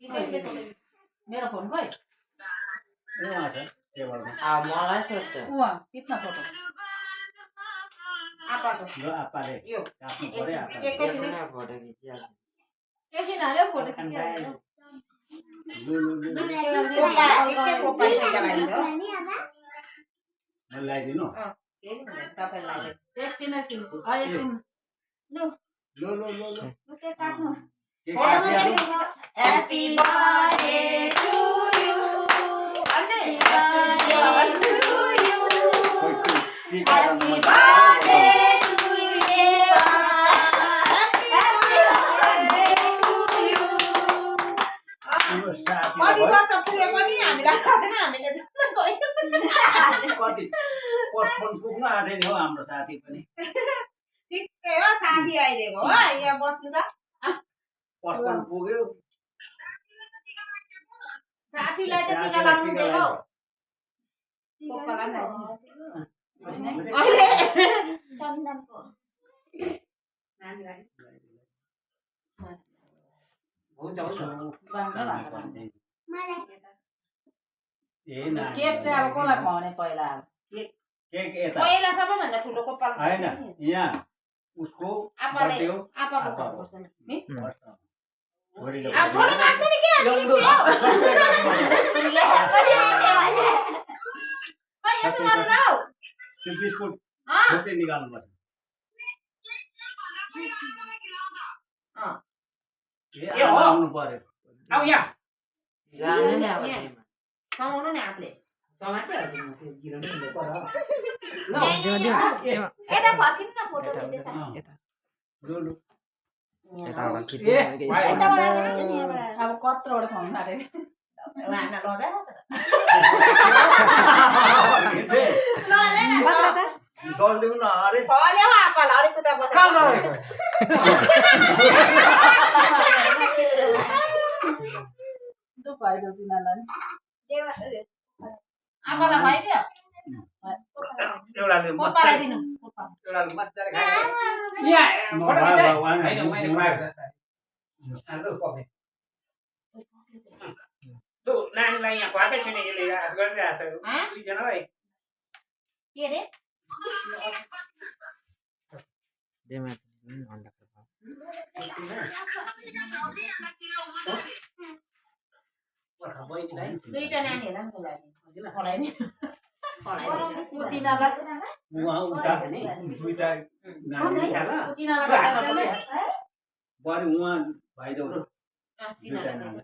मेरो फोन खोइ मलाई सोध्छ खिच्न फोटो आपाको आपाले यो काट्नु पर्यो आपाले एकैछिन फोटो खिचिहाल्छ एकछिन हाल्यो फोटो खिचिहाल्छ कोपा ठिक्कै कोपा लगाइन्छ मैले लगाइदिनु केही नि हुँदैन तपाईलाई एकछिन एकछिन एकछिन लो लो लो लो के काट्नु Happy birthday to you. Happy birthday to you. Happy birthday to you. Happy birthday to you. कति वर्ष पुगेको नि हामीलाई थाहा छैन हामीले जम्मा गयो कति 55 पुग्न आँटे नि हो हाम्रो साथी पनि ठिक्कै हो साथी आइदिएको हो यहाँ बस्नु त 55 पुग्यो साथीलाई त टिका लाउनु दिएको अहिले चन्दनको हुन्छ हुन्छ ए ना केक चाहिँ अब कसलाई खुवाउने पहिला केक यता पहिला सबैभन्दा ठुलो कपाल हैन यहाँ उसको आपाले बर्थडे हो आपाको पर्छ नि छोरीले आ थोरै काट्नु नि के खै यसो गर्नु न हौ त्यो बिस्कुट अँ छुट्टै निकाल्नु पर्छ ए आउनु पर्यो आउ यहाँ जाने नि अब समाउनु नि हातले समान्छ त्यो गिरो नि पर्छ यता फर्किनु न फोटो खिच्दैछ लो लो अब कत्रोबाट खुवाउनु आँटेको उहाँहरुलाई लदा रहेछ दल दिउँ न अरे छल्यो आपालाई अरे कुदा बता दुःख भइदियो तिनीहरूलाई आपालाई खुवाइदियो एउटाले कोपालाई दिनु एउटाले मज्जाले खायो यहाँ फोटो खिच्दै हैन मैले खुवाएको जस्तो हाम्रो कफी तँ नानीलाई यहाँ खुवाएकै छैन यसले रास गरिरहेछ दुईजनालाई के रे बहिनीलाई दुईटा नानीहरूलाई पनि खुवाइदिनु उहाँ उता दुईटा नानी बरु उहाँ भाइदेउ दुईटा नानी